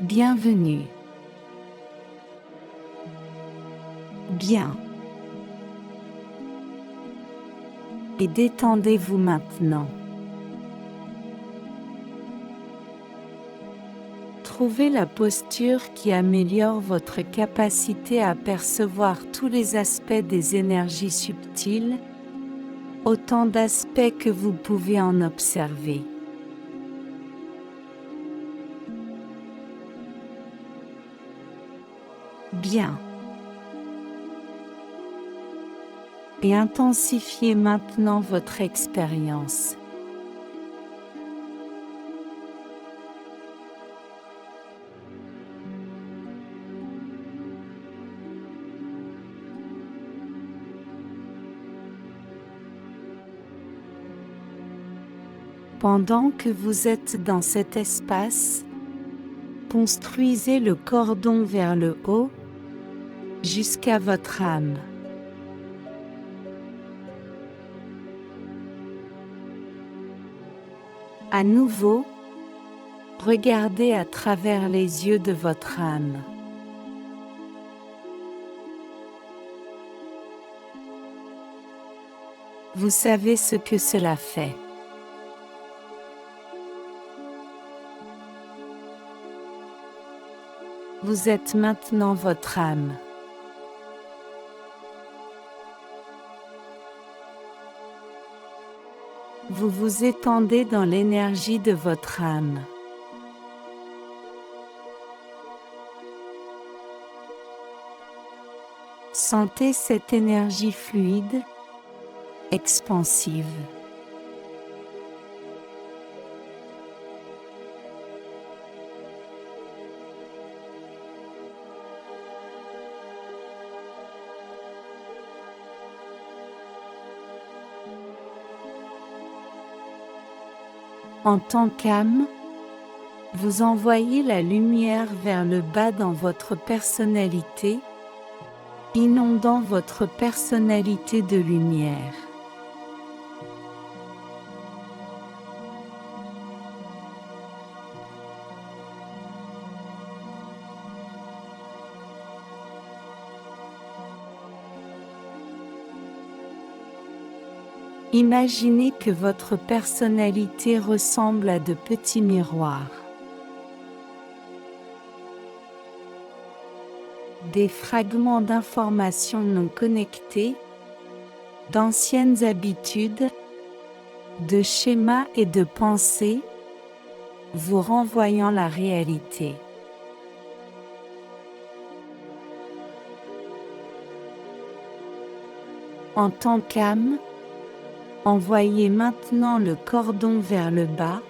Bienvenue. Bien. Et détendez-vous maintenant. Trouvez la posture qui améliore votre capacité à percevoir tous les aspects des énergies subtiles, autant d'aspects que vous pouvez en observer. Bien. Et intensifiez maintenant votre expérience. Pendant que vous êtes dans cet espace, construisez le cordon vers le haut, jusqu'à votre âme. À nouveau, regardez à travers les yeux de votre âme. Vous savez ce que cela fait. Vous êtes maintenant votre âme. Vous vous étendez dans l'énergie de votre âme. Sentez cette énergie fluide, expansive. En tant qu'âme, vous envoyez la lumière vers le bas dans votre personnalité, inondant votre personnalité de lumière. Imaginez que votre personnalité ressemble à de petits miroirs. Des fragments d'informations non connectés, d'anciennes habitudes, de schémas et de pensées, vous renvoyant la réalité. En tant qu'âme, envoyez maintenant le cordon vers le bas,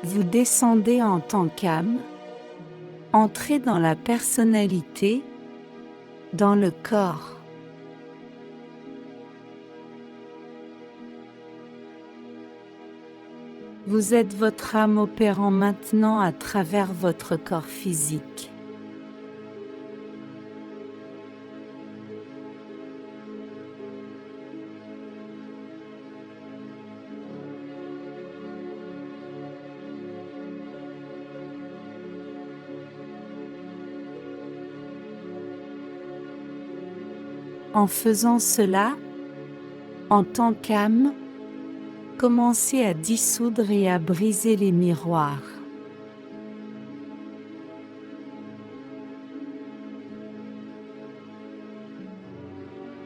vous descendez en tant qu'âme, entrez dans la personnalité, dans le corps. Vous êtes votre âme opérant maintenant à travers votre corps physique. En faisant cela, en tant qu'âme, commencez à dissoudre et à briser les miroirs.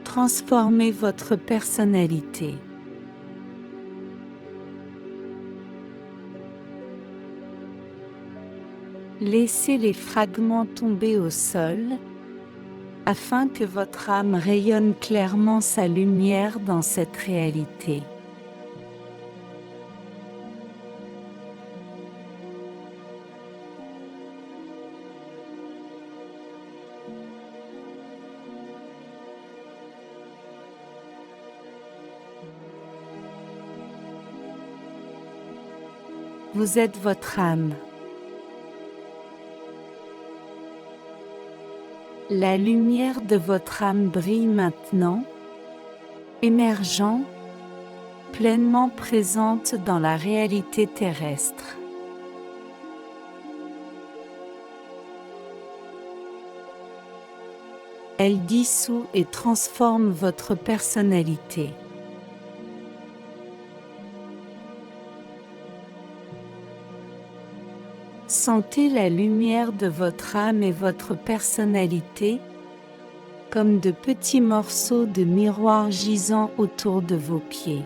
Transformez votre personnalité. Laissez les fragments tomber au sol, afin que votre âme rayonne clairement sa lumière dans cette réalité. Vous êtes votre âme. La lumière de votre âme brille maintenant, émergeant, pleinement présente dans la réalité terrestre. Elle dissout et transforme votre personnalité. Sentez la lumière de votre âme et votre personnalité, comme de petits morceaux de miroir gisant autour de vos pieds.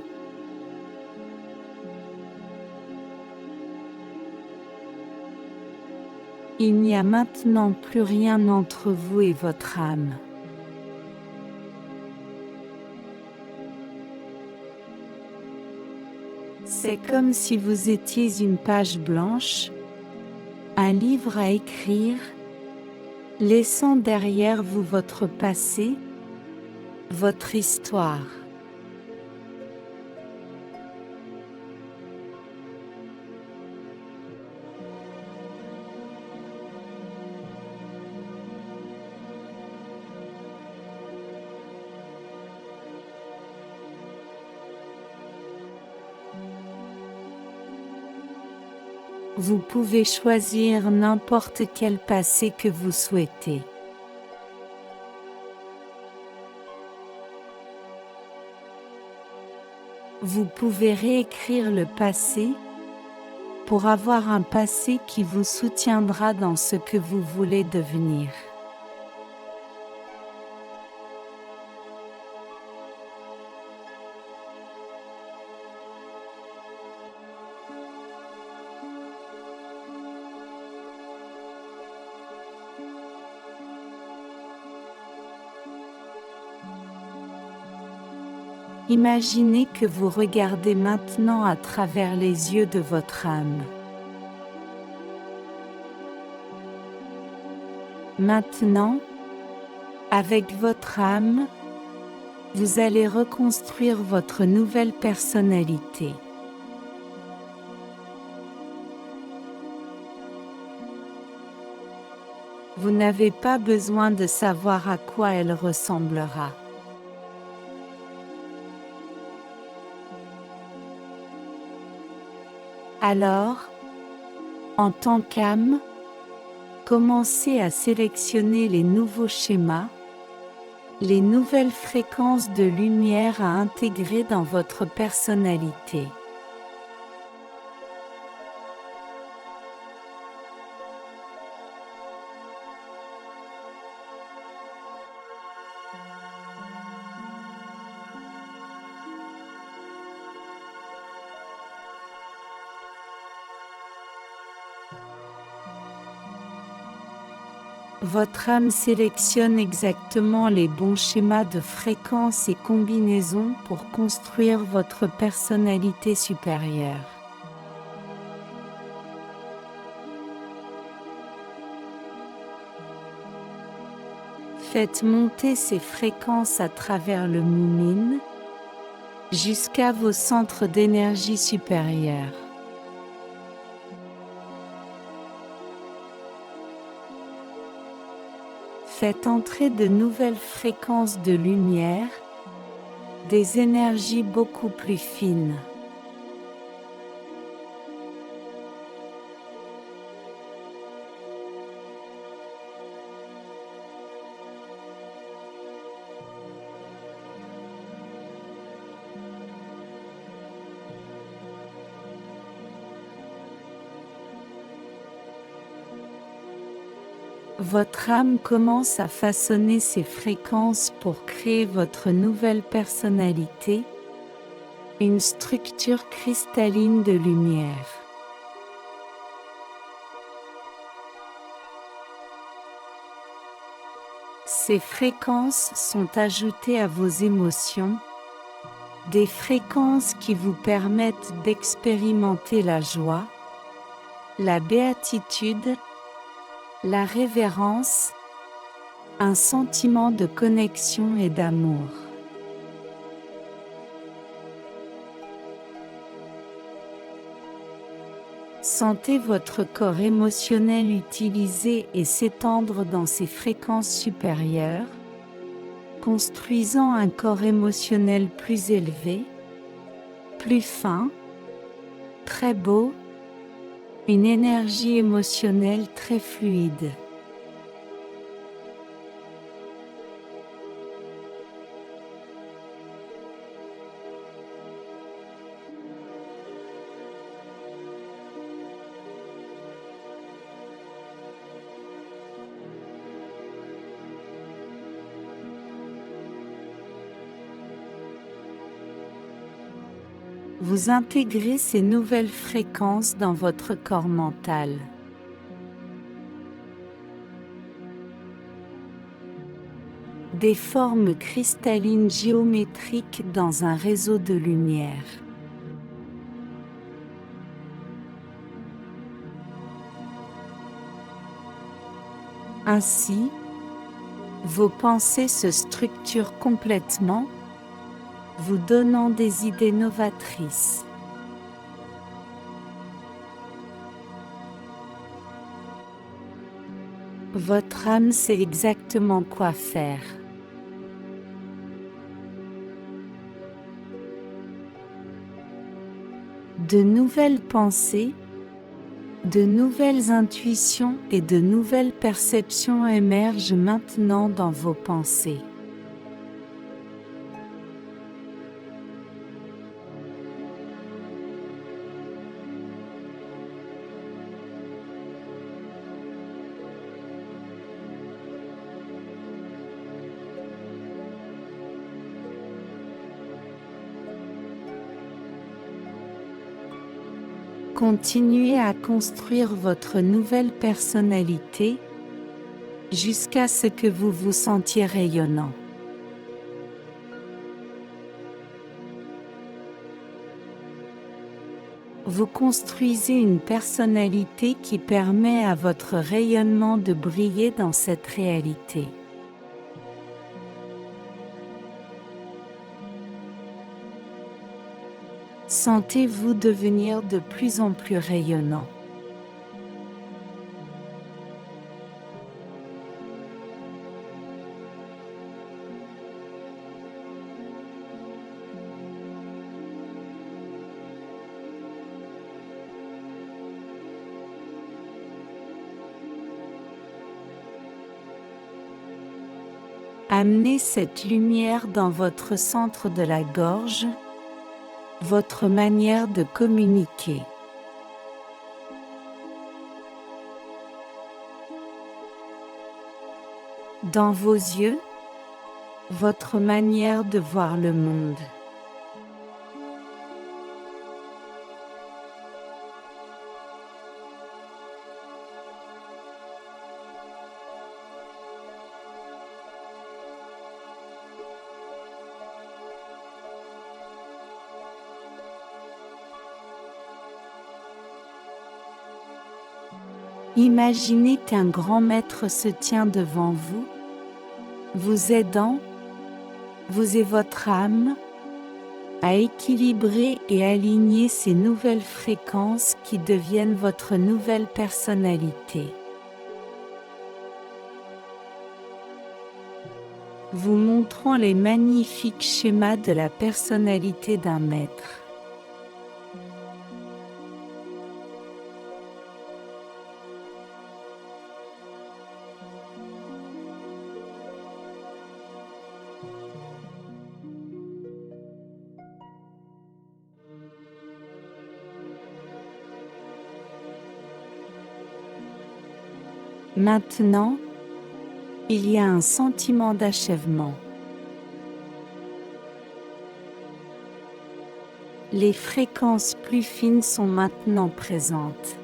Il n'y a maintenant plus rien entre vous et votre âme. C'est comme si vous étiez une page blanche, un livre à écrire, laissant derrière vous votre passé, votre histoire. Vous pouvez choisir n'importe quel passé que vous souhaitez. Vous pouvez réécrire le passé pour avoir un passé qui vous soutiendra dans ce que vous voulez devenir. Imaginez que vous regardez maintenant à travers les yeux de votre âme. Maintenant, avec votre âme, vous allez reconstruire votre nouvelle personnalité. Vous n'avez pas besoin de savoir à quoi elle ressemblera. Alors, en tant qu'âme, commencez à sélectionner les nouveaux schémas, les nouvelles fréquences de lumière à intégrer dans votre personnalité. Votre âme sélectionne exactement les bons schémas de fréquences et combinaisons pour construire votre personnalité supérieure. Faites monter ces fréquences à travers le Moomin jusqu'à vos centres d'énergie supérieure. Faites entrer de nouvelles fréquences de lumière, des énergies beaucoup plus fines. Votre âme commence à façonner ces fréquences pour créer votre nouvelle personnalité, une structure cristalline de lumière. Ces fréquences sont ajoutées à vos émotions, des fréquences qui vous permettent d'expérimenter la joie, la béatitude, la révérence, un sentiment de connexion et d'amour. Sentez votre corps émotionnel utiliser et s'étendre dans ces fréquences supérieures, construisant un corps émotionnel plus élevé, plus fin, très beau, une énergie émotionnelle très fluide. Vous intégrez ces nouvelles fréquences dans votre corps mental. Des formes cristallines géométriques dans un réseau de lumière. Ainsi, vos pensées se structurent complètement, vous donnant des idées novatrices. Votre âme sait exactement quoi faire. De nouvelles pensées, de nouvelles intuitions et de nouvelles perceptions émergent maintenant dans vos pensées. Continuez à construire votre nouvelle personnalité jusqu'à ce que vous vous sentiez rayonnant. Vous construisez une personnalité qui permet à votre rayonnement de briller dans cette réalité. Sentez-vous devenir de plus en plus rayonnant. Amenez cette lumière dans votre centre de la gorge, votre manière de communiquer. Dans vos yeux, votre manière de voir le monde. Imaginez qu'un grand maître se tient devant vous, vous aidant, vous et votre âme, à équilibrer et aligner ces nouvelles fréquences qui deviennent votre nouvelle personnalité. Vous montrant les magnifiques schémas de la personnalité d'un maître. Maintenant, il y a un sentiment d'achèvement. Les fréquences plus fines sont maintenant présentes.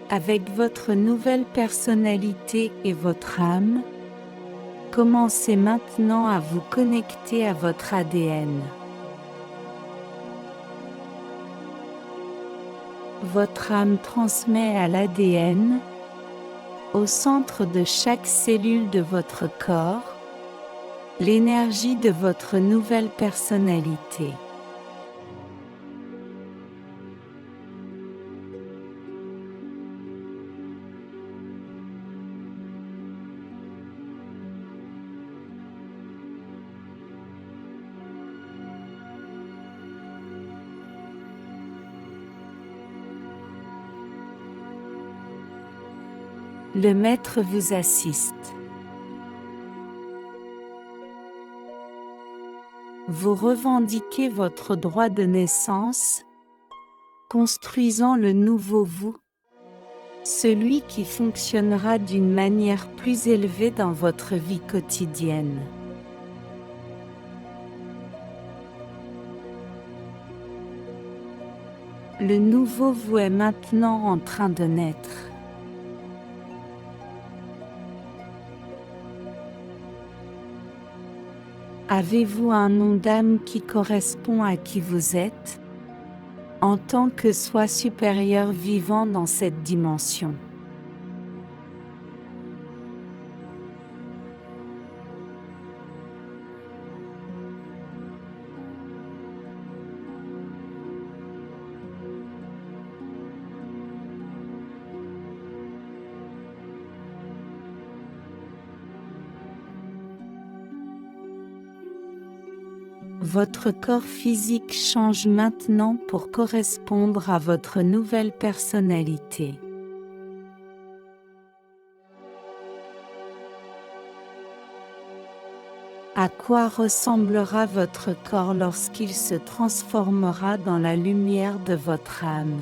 Avec votre nouvelle personnalité et votre âme, commencez maintenant à vous connecter à votre ADN. Votre âme transmet à l'ADN, au centre de chaque cellule de votre corps, l'énergie de votre nouvelle personnalité. Le maître vous assiste. Vous revendiquez votre droit de naissance, construisant le nouveau vous, celui qui fonctionnera d'une manière plus élevée dans votre vie quotidienne. Le nouveau vous est maintenant en train de naître. Avez-vous un nom d'âme qui correspond à qui vous êtes, en tant que soi supérieur vivant dans cette dimension? Votre corps physique change maintenant pour correspondre à votre nouvelle personnalité. À quoi ressemblera votre corps lorsqu'il se transformera dans la lumière de votre âme?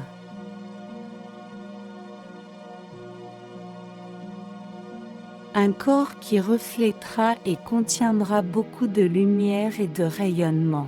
Un corps qui reflètera et contiendra beaucoup de lumière et de rayonnement.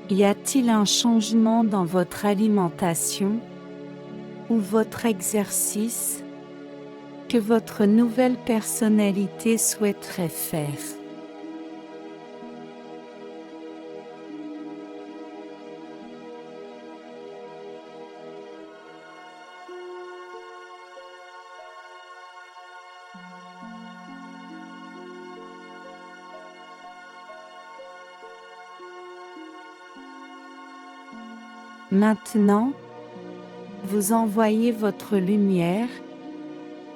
Y a-t-il un changement dans votre alimentation ou votre exercice que votre nouvelle personnalité souhaiterait faire? Maintenant, vous envoyez votre lumière,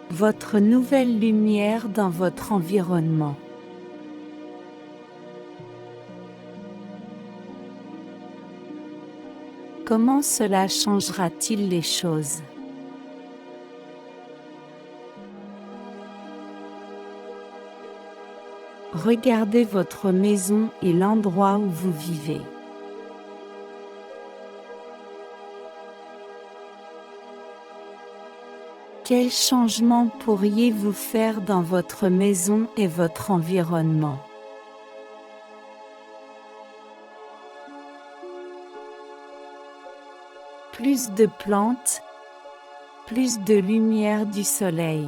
votre nouvelle lumière dans votre environnement. Comment cela changera-t-il les choses? Regardez votre maison et l'endroit où vous vivez. Quel changement pourriez-vous faire dans votre maison et votre environnement? Plus de plantes, plus de lumière du soleil.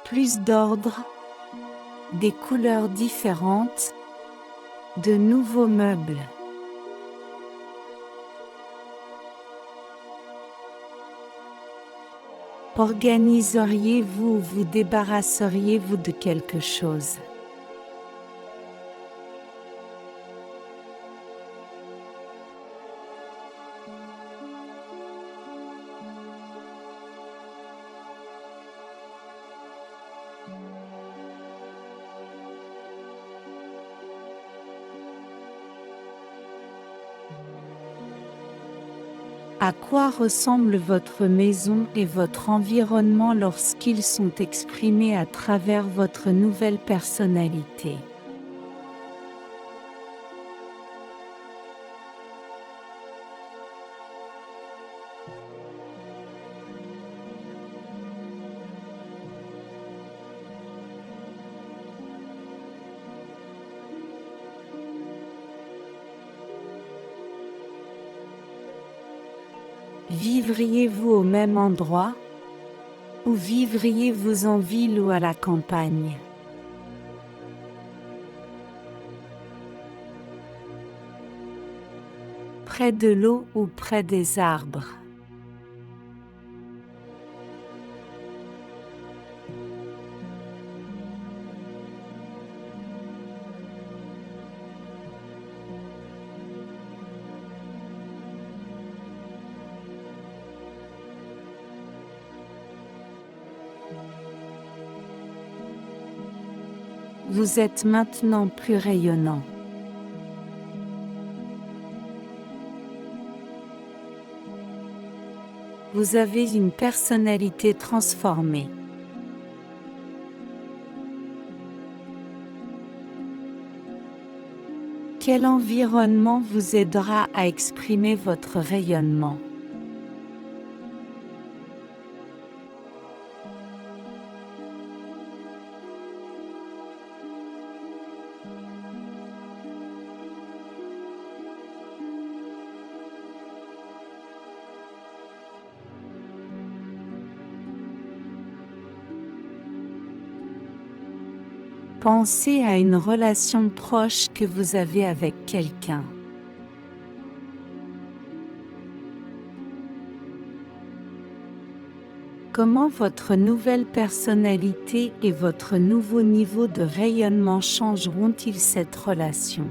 Plus d'ordre, des couleurs différentes, de nouveaux meubles. Organiseriez-vous ou vous débarrasseriez-vous de quelque chose? À quoi ressemble votre maison et votre environnement lorsqu'ils sont exprimés à travers votre nouvelle personnalité? Vivriez-vous au même endroit? Ou vivriez-vous en ville ou à la campagne? Près de l'eau ou près des arbres? Vous êtes maintenant plus rayonnant. Vous avez une personnalité transformée. Quel environnement vous aidera à exprimer votre rayonnement? Pensez à une relation proche que vous avez avec quelqu'un. Comment votre nouvelle personnalité et votre nouveau niveau de rayonnement changeront-ils cette relation?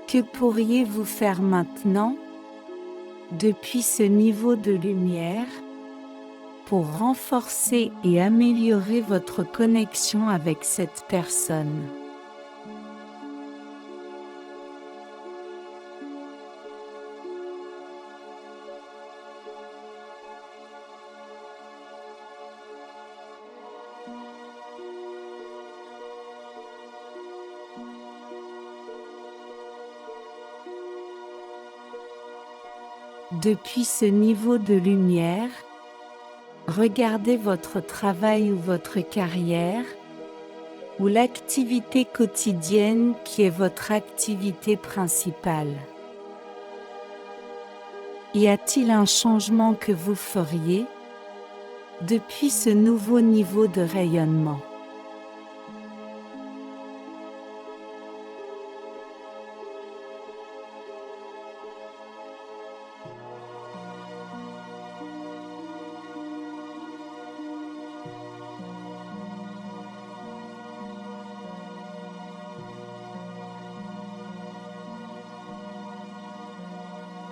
Que pourriez-vous faire maintenant, depuis ce niveau de lumière, pour renforcer et améliorer votre connexion avec cette personne? Depuis ce niveau de lumière, regardez votre travail ou votre carrière, ou l'activité quotidienne qui est votre activité principale. Y a-t-il un changement que vous feriez depuis ce nouveau niveau de rayonnement?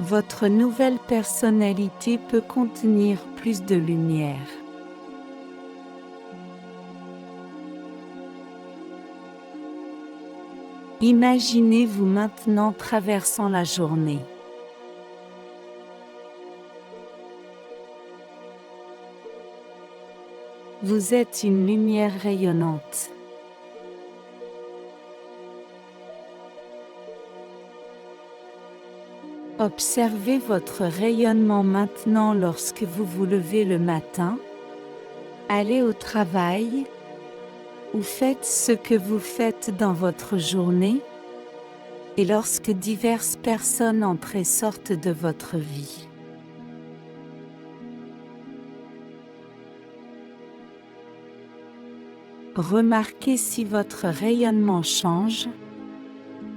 Votre nouvelle personnalité peut contenir plus de lumière. Imaginez-vous maintenant traversant la journée. Vous êtes une lumière rayonnante. Observez votre rayonnement maintenant lorsque vous vous levez le matin, allez au travail, ou faites ce que vous faites dans votre journée, et lorsque diverses personnes entrent et sortent de votre vie. Remarquez si votre rayonnement change,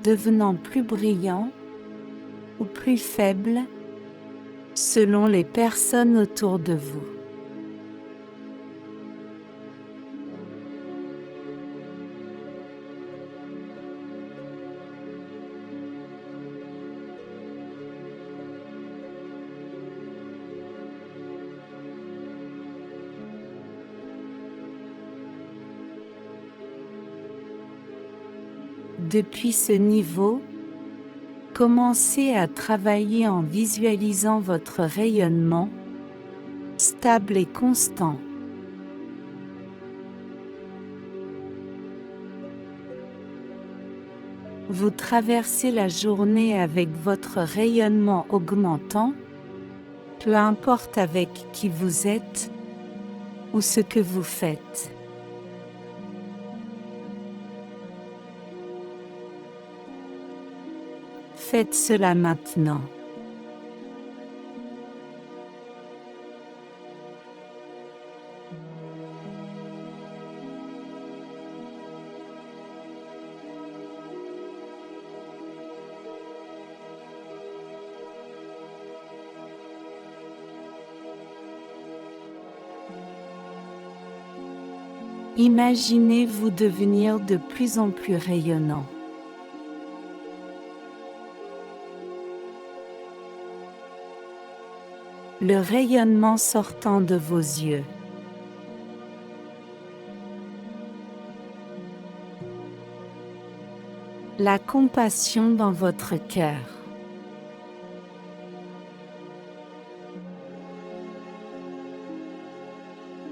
devenant plus brillant ou plus faible, selon les personnes autour de vous. Depuis ce niveau, commencez à travailler en visualisant votre rayonnement, stable et constant. Vous traversez la journée avec votre rayonnement augmentant, peu importe avec qui vous êtes ou ce que vous faites. Faites cela maintenant. Imaginez-vous devenir de plus en plus rayonnant. Le rayonnement sortant de vos yeux. La compassion dans votre cœur.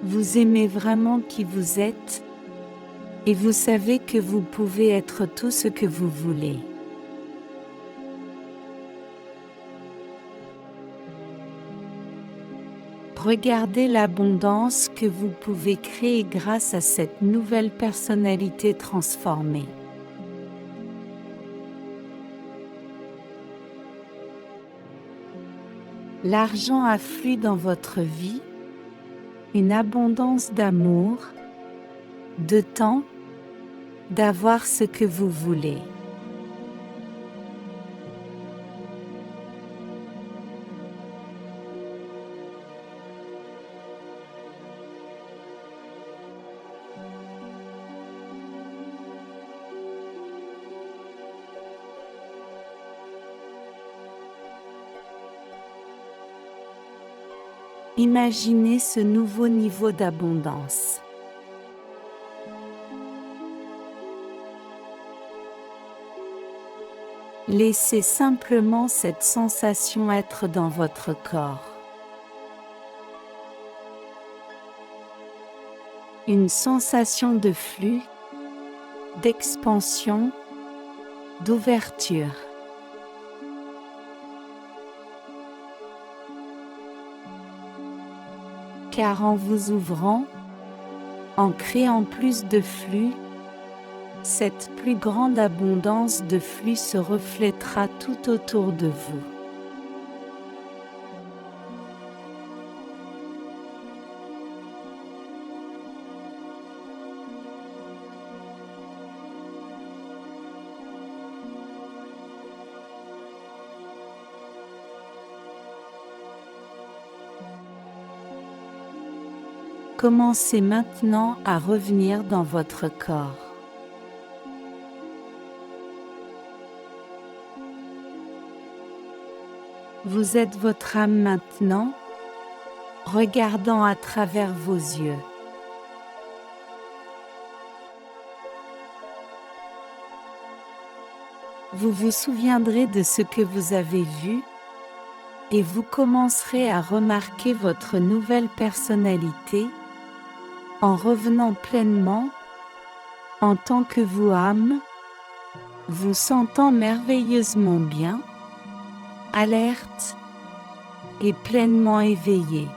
Vous aimez vraiment qui vous êtes, et vous savez que vous pouvez être tout ce que vous voulez. Regardez l'abondance que vous pouvez créer grâce à cette nouvelle personnalité transformée. L'argent afflue dans votre vie, une abondance d'amour, de temps, d'avoir ce que vous voulez. Imaginez ce nouveau niveau d'abondance. Laissez simplement cette sensation être dans votre corps. Une sensation de flux, d'expansion, d'ouverture. Car en vous ouvrant, en créant plus de flux, cette plus grande abondance de flux se reflètera tout autour de vous. Commencez maintenant à revenir dans votre corps. Vous êtes votre âme maintenant, regardant à travers vos yeux. Vous vous souviendrez de ce que vous avez vu, et vous commencerez à remarquer votre nouvelle personnalité, en revenant pleinement, en tant que vous âme, vous sentant merveilleusement bien, alerte et pleinement éveillé.